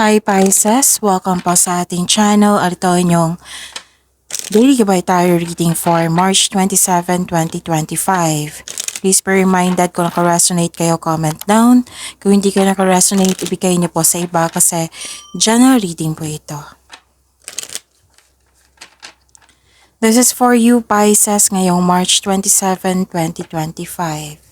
Hi Pisces! Welcome po sa ating channel. Ito inyong Daily Gabay Tarot Reading for March 27, 2025. Please be reminded kung naka-resonate kayo, comment down. Kung hindi kayo naka-resonate, ibigay niyo po sa iba kasi general reading po ito. This is for you Pisces ngayong March 27, 2025.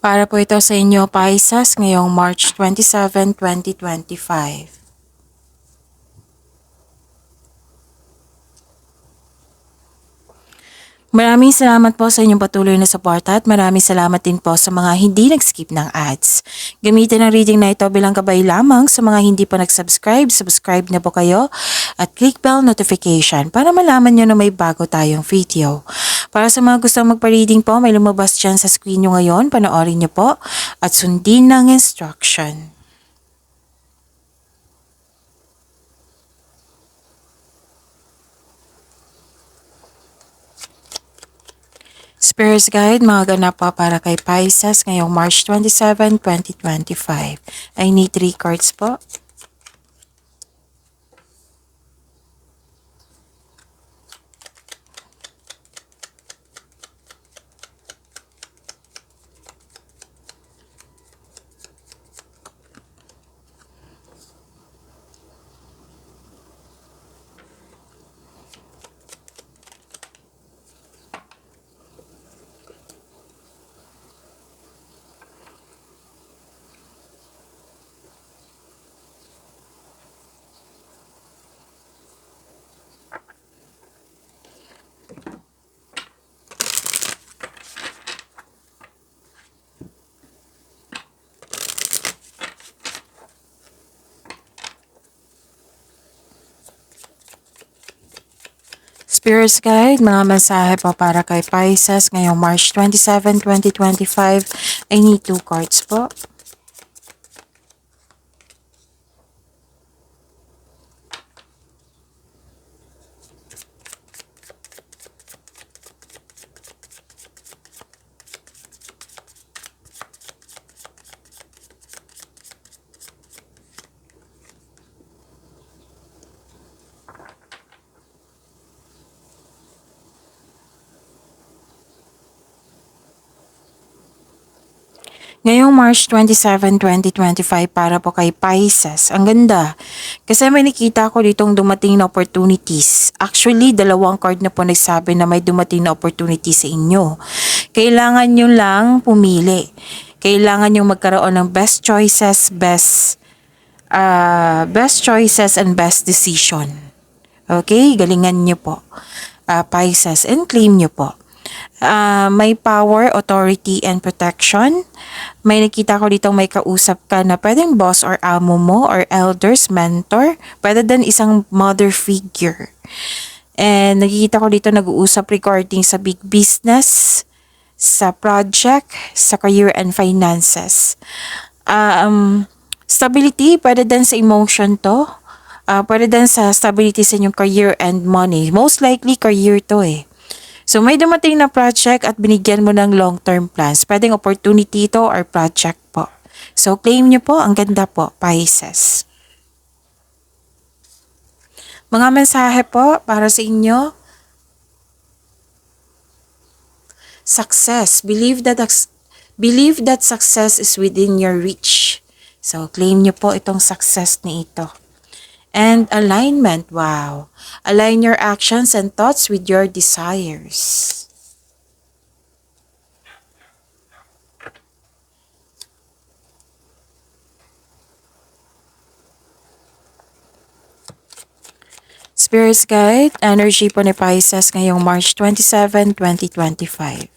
Para po ito sa inyo Pisces ngayong March 27, 2025. Maraming salamat po sa inyong patuloy na suporta at maraming salamat din po sa mga hindi nag-skip ng ads. Gamitin ang reading na ito bilang gabay lamang sa mga hindi pa nag-subscribe. Subscribe na po kayo at click bell notification para malaman nyo na may bago tayong video. Para sa mga gustong magpa-reading po, may lumabas dyan sa screen nyo ngayon. Panoorin nyo po at sundin ng instruction. Spirits Guide, mga ganap po para kay Pisces ngayong March 27, 2025. I need 3 cards po. Spirits Guide, mga mensahe po para kay Pisces ngayong March 27, 2025. I need 2 cards po. Ngayong March 27, 2025 para po kay Pisces. Ang ganda. Kasi may nakita ko ditong dumating na opportunities. Actually, 2 card na po nagsabi na may dumating na opportunity sa inyo. Kailangan nyo lang pumili. Kailangan nyo magkaroon ng best choices, best choices and best decision. Okay? Galingan nyo po. Pisces, and claim nyo po. May power, authority, and protection. May nakita ko dito may kausap ka na pwedeng boss or amo mo or elders, mentor. Pwede din isang mother figure. And nakikita ko dito nag-uusap regarding sa big business, sa project, sa career and finances. Stability, pwede din sa emotion to. Pwede din sa stability sa inyong career and money. Most likely career to eh. So may dumating na project at binigyan mo ng long-term plans. Pwedeng opportunity ito or project po. So claim nyo po, ang ganda po, Pisces. Mga mensahe po para sa inyo. Success. Believe that success is within your reach. So claim nyo po itong success na ito. And alignment, wow. Align your actions and thoughts with your desires. Spirits Guide, energy po ni Pisces ngayong March 27, 2025.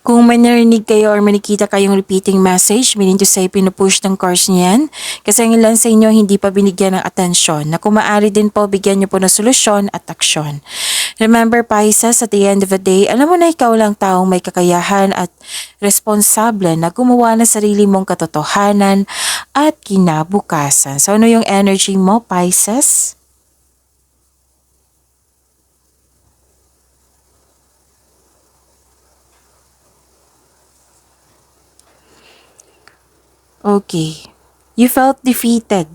Kung may narinig kayo or may nakita kayong repeating message, meaning to say pinupush ng course niyan, kasi ang ilan sa inyo hindi pa binigyan ng atensyon, na kung maaari din po bigyan niyo po ng solusyon at aksyon. Remember Pisces, at the end of the day, alam mo na ikaw lang taong may kakayahan at responsable na gumawa ng sarili mong katotohanan at kinabukasan. So ano yung energy mo, Pisces? Okay. You felt defeated.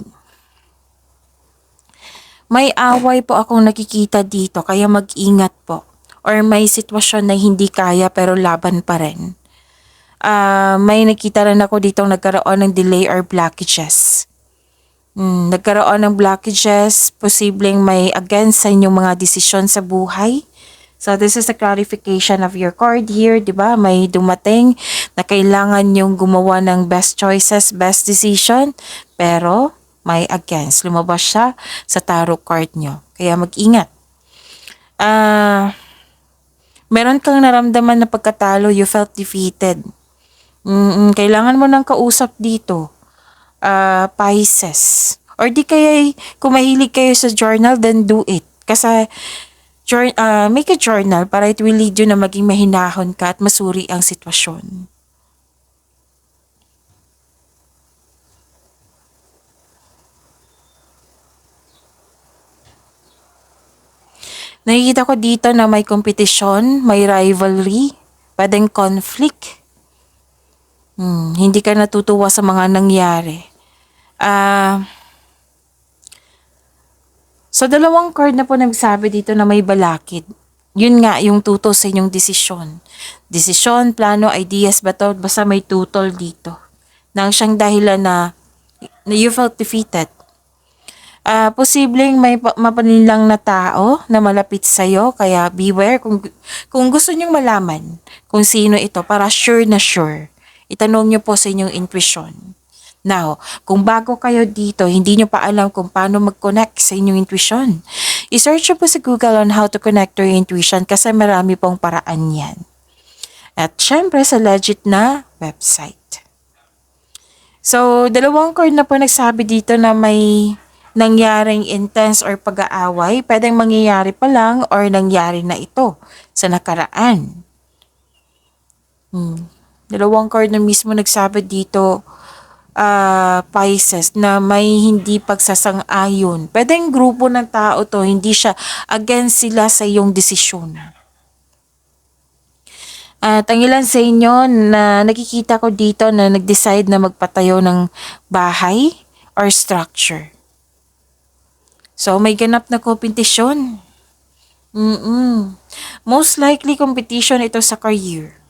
May away po akong nakikita dito kaya mag-ingat po. Or may sitwasyon na hindi kaya pero laban pa rin. May nakita rin ako dito nagkaroon ng delay or blockages. Nagkaroon ng blockages, posibleng may against sa inyong mga desisyon sa buhay. So this is a clarification of your card here, di ba? May dumating na kailangan yung gumawa ng best choices, best decision, pero may against. Lumabas siya sa tarot card nyo. Kaya mag-ingat. Meron kang naramdaman na pagkatalo, you felt defeated. Kailangan mo ng kausap dito. Pisces. Or di kaya, kung mahilig kayo sa journal, then do it. Kasi, make a journal para it will lead you na maging mahinahon ka at masuri ang sitwasyon. Nakikita ko dito na may competition, may rivalry, pwedeng conflict. Hindi ka natutuwa sa mga nangyari. So, dalawang card na po nagsabi dito na may balakid. Yun nga, yung tutol sa inyong desisyon. Desisyon, plano, ideas, bato, basta may tutol dito. Nang siyang dahilan na you felt defeated. Posibleng may mapanilang na tao na malapit sa'yo, kaya beware kung gusto nyong malaman kung sino ito para sure na sure. Itanong nyo po sa inyong intuition. Now, kung bago kayo dito, hindi nyo pa alam kung paano mag-connect sa inyong intuition. I-search nyo po sa Google on how to connect your intuition kasi marami pong paraan yan. At syempre sa legit na website. So, dalawang card na po nagsabi dito na may nangyaring intense or pag-aaway. Pwedeng mangyayari pa lang or nangyari na ito sa nakaraan. Dalawang card na mismo nagsabi dito, Pisces, na may hindi pagsasang-ayon. Pwedeng grupo ng tao to, hindi siya against sila sa iyong desisyon. At ang ilan sa inyo na nakikita ko dito na nag-decide na magpatayo ng bahay or structure. So, may ganap na kompetisyon. Most likely competition ito sa career.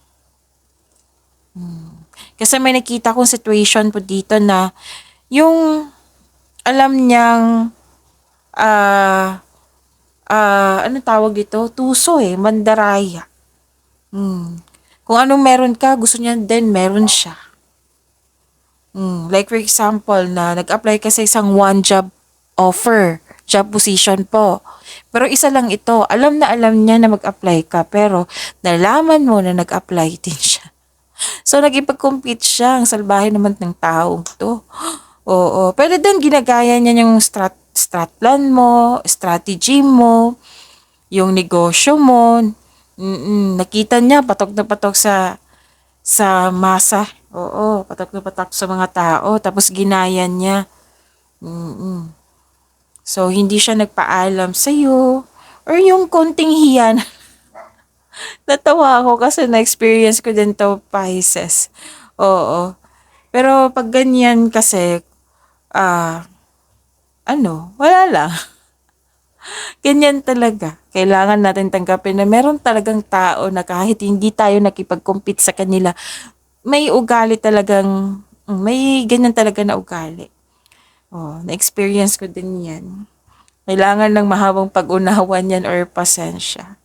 Kasi may nakita kong situation po dito na yung alam niyang ano tawag dito? Tuso mandaraya. Kung anong meron ka, gusto niya din meron siya. Like for example, na nag-apply ka sa isang one job offer, job position po. Pero isa lang ito, alam na alam niya na mag-apply ka, pero nalaman mo na nag-apply din siya. So, nagipag-compete siya. Ang salbahe naman ng taong to. Oo. Pero doon, ginagaya niya yung strat plan mo, strategy mo, yung negosyo mo. Nakita niya, patok na patok sa masa. Oo, patok na patok sa mga tao. Tapos, ginaya niya. So, hindi siya nagpaalam sa'yo. Or yung konting hiyan. Natawa ako kasi na-experience ko din to, Pisces. Oo. Pero pag ganyan kasi, wala lang. Ganyan talaga. Kailangan natin tanggapin na meron talagang tao na kahit hindi tayo nakipag-compete sa kanila, may ugali talagang, may ganyan talaga na ugali. Na-experience ko din yan. Kailangan ng mahabang pag-unawan yan or pasensya.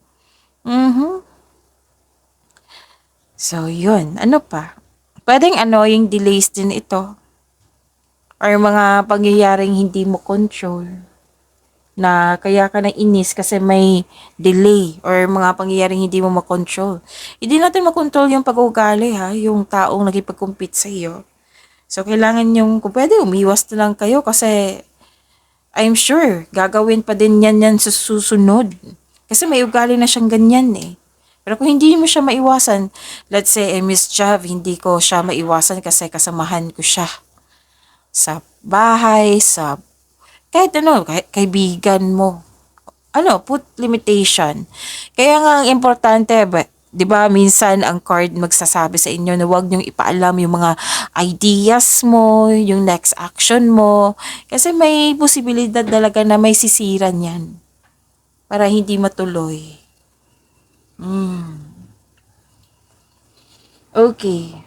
So, yun. Ano pa? Pwedeng annoying delays din ito. Or mga pangyayaring hindi mo control. na kaya ka nainis kasi may delay or mga pangyayaring hindi mo makontrol. Hindi natin makontrol yung pag-uugali ha, yung taong nagipag-compete sa iyo. So, kailangan yung, kung pwede, umiwas na lang kayo kasi I'm sure, gagawin pa din yan sa susunod. Kasi may ugali na siyang ganyan eh. Pero kung hindi mo siya maiwasan, let's say, Miss Jav, hindi ko siya maiwasan kasi kasamahan ko siya sa bahay, sa kahit ano, kahit kaibigan mo. Ano, put limitation. Kaya nga ang importante, 'di ba, minsan ang card magsasabi sa inyo na huwag niyong ipaalam yung mga ideas mo, yung next action mo. Kasi may posibilidad talaga na may sisiran yan para hindi matuloy. Okay.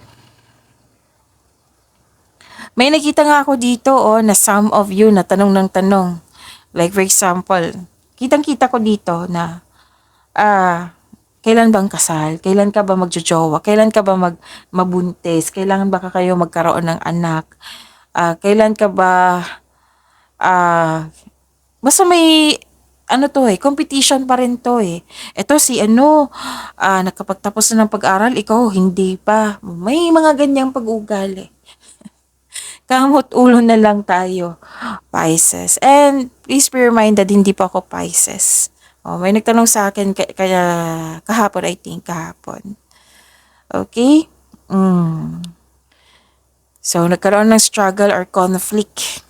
May nakita nga ako dito, na some of you na tanong ng tanong. Like for example, kitang-kita ko dito na, kailan bang kasal? Kailan ka ba magjojowa? Kailan ka ba mabuntis? Kailan ba kayo magkaroon ng anak? Kailan ka ba, ah, basta may, ano to competition pa rin to eh. Ito si ano, nakapagtapos na ng pag-aral, ikaw hindi pa. May mga ganyang pag-ugali. Kamot ulo na lang tayo, Pisces. And please be reminded, hindi pa ako Pisces. May nagtanong sa akin kaya kahapon, I think, kahapon. Okay? So, nagkaroon ng struggle or conflict.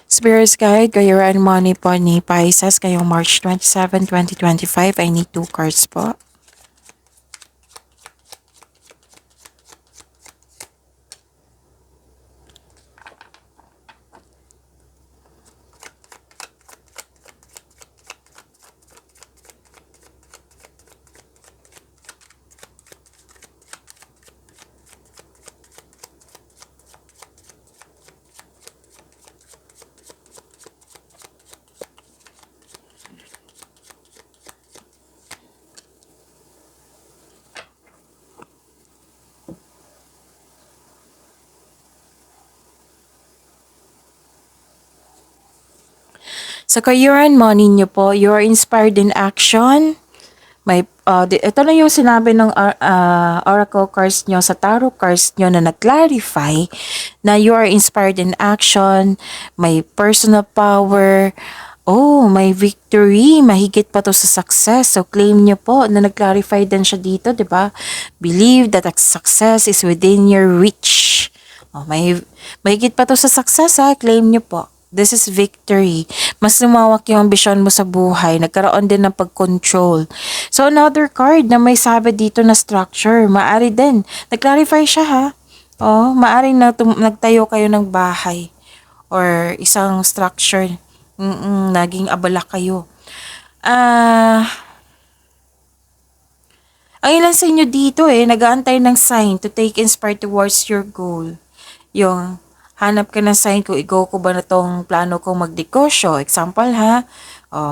Spirits Guide, Career and Money po ni Pisces, kayong March 27, 2025. I need 2 cards po. Sa career and money nyo po, you are inspired in action. May, ito na yung sinabi ng oracle cards nyo sa tarot cards nyo na nag-clarify na you are inspired in action, may personal power, may victory, mahigit pa to sa success. So, claim nyo po na nag-clarify din siya dito, di ba? Believe that success is within your reach. Mahigit pa to sa success ha, claim nyo po. This is victory. Mas lumawak yung ambisyon mo sa buhay. Nagkaroon din ng pag-control. So, another card na may sabi dito na structure. Maari din. Nag-clarify siya ha. Maari na nagtayo kayo ng bahay. Or isang structure. Naging abala kayo. Ang ilan sa inyo dito nag-aantay ng sign to take inspired towards your goal. Yung hanap ka ng sign kung i-go ko ba na tong plano kong magnegosyo. Example ha,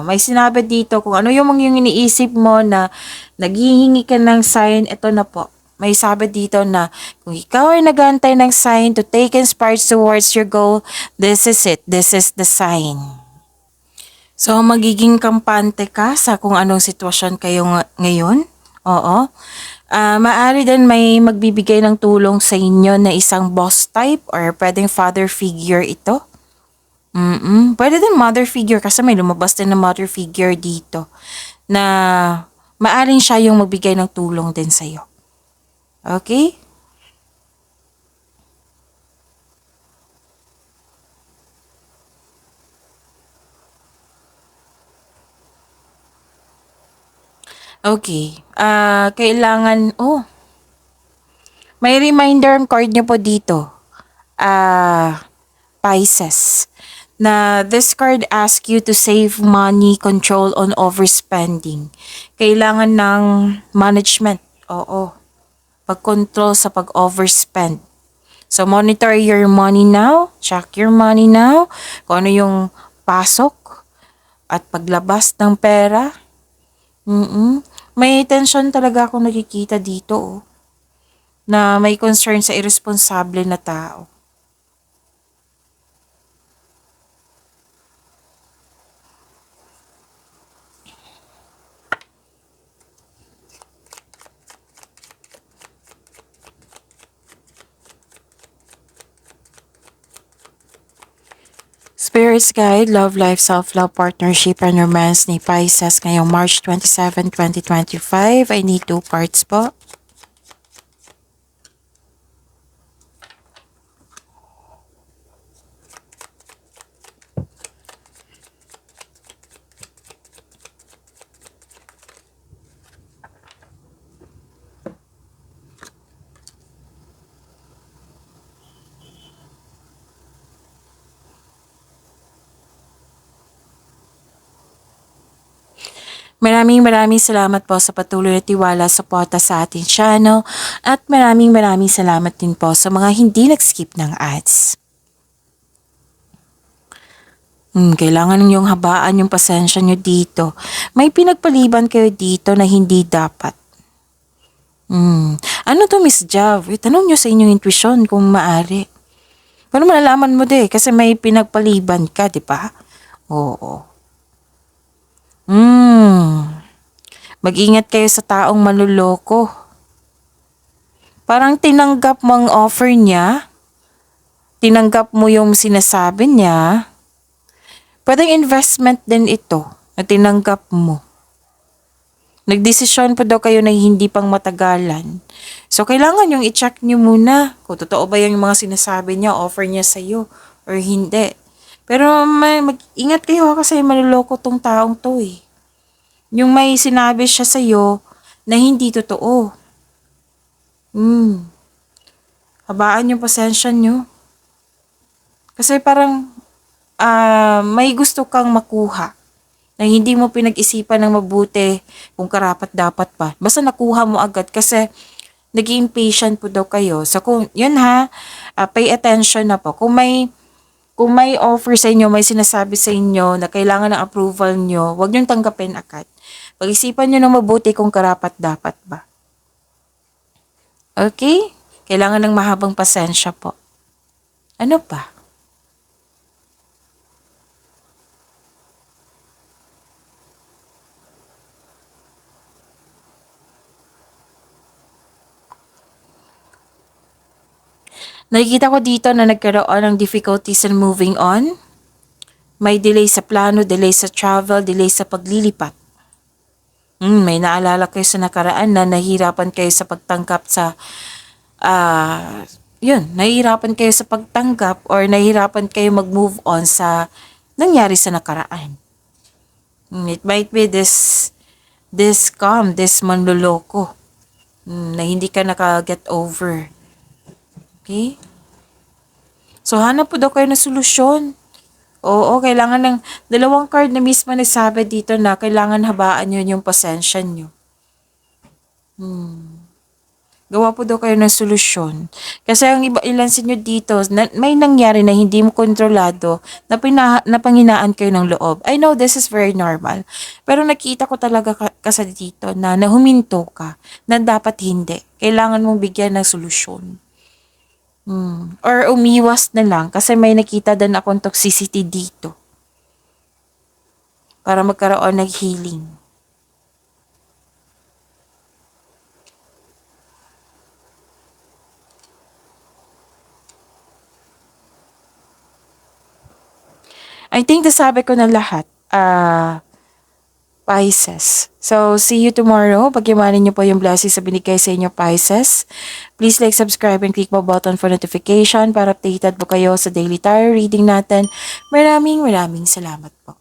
may sinabi dito kung ano yung iniisip mo na naghihingi ka ng sign, ito na po. May sabi dito na kung ikaw ay nag-aantay ng sign to take inspired towards your goal, this is it. This is the sign. So, magiging kampante ka sa kung anong sitwasyon kayo ngayon. Oo. Maaari din may magbibigay ng tulong sa inyo na isang boss type or pwedeng father figure ito. Pwede din mother figure kasi may lumabas din na mother figure dito na maaring siya yung magbigay ng tulong din sa'yo. Okay? Okay. Kailangan, may reminder card nyo po dito. Pisces. Na this card asks you to save money, control on overspending. Kailangan ng management. Oo. Pag-control sa pag-overspend. So, monitor your money now. Check your money now. Kung ano yung pasok at paglabas ng pera. Mm. May tension talaga akong nakikita dito, oh, na may concern sa irresponsible na tao. Spirits Guide, Love Life, Self-Love, Partnership, and Romance ni Pisces ngayong March 27, 2025. I need 2 parts po. Maraming salamat po sa patuloy na tiwala, suporta sa ating channel, at maraming salamat din po sa mga hindi nag-skip ng ads. Kailangan ninyong habaan yung pasensya nyo dito. May pinagpaliban kayo dito na hindi dapat. Ano to, Miss Jav? Itanong nyo sa inyong intuition kung maari. Pero malalaman mo kasi may pinagpaliban ka, di ba? Oo. Mag-ingat kayo sa taong manloloko. Parang tinanggap mo ang offer niya. Tinanggap mo yung sinasabi niya. Pwedeng investment din ito na tinanggap mo. Nagdesisyon pa daw kayo na hindi pang matagalan. So, kailangan yung i-check nyo muna kung totoo ba yung mga sinasabi niya, offer niya sa'yo, or hindi. Pero mag-ingat kayo kasi maluloko tong taong to eh. Yung may sinabi siya sa'yo na hindi totoo. Habaan yung pasensya nyo. Kasi parang may gusto kang makuha na hindi mo pinag-isipan ng mabuti kung karapat dapat pa. Basta nakuha mo agad kasi naging impatient po daw kayo. So kung yun pay attention na po. Kung may offer sa inyo, may sinasabi sa inyo na kailangan ng approval nyo, huwag niyong tanggapin agad. Pag-isipan nyo ng mabuti kung karapat dapat ba. Okay? Kailangan ng mahabang pasensya po. Ano pa? Nakikita ko dito na nagkaroon ng difficulties in moving on. May delay sa plano, delay sa travel, delay sa paglilipat. May naalala kayo sa nakaraan na nahihirapan kayo sa pagtanggap sa, nahihirapan kayo sa pagtanggap or nahihirapan kayo mag-move on sa nangyari sa nakaraan. It might be this manloloko na hindi ka naka-get over. Okay? So, hanap po daw kayo ng solusyon. Oo, kailangan ng dalawang card na mismo nagsabi dito na kailangan habaan nyo yung pasensya nyo. Gawa po daw kayo ng solusyon. Kasi ang ilan sa inyo dito, may nangyari na hindi mo kontrolado, na panghinaan kayo ng loob. I know this is very normal. Pero nakita ko talaga kasi dito na huminto ka, na dapat hindi. Kailangan mong bigyan ng solusyon. Or umiwas na lang kasi may nakita din akong toxicity dito. Para magkaroon ng healing. I think nasabi ko na lahat. Pisces. So, see you tomorrow. Pag-iwanan niyo po yung blessings sa binigay sa inyo, Pisces. Please like, subscribe, and click the button for notification para updated po kayo sa daily tarot reading natin. Maraming salamat po.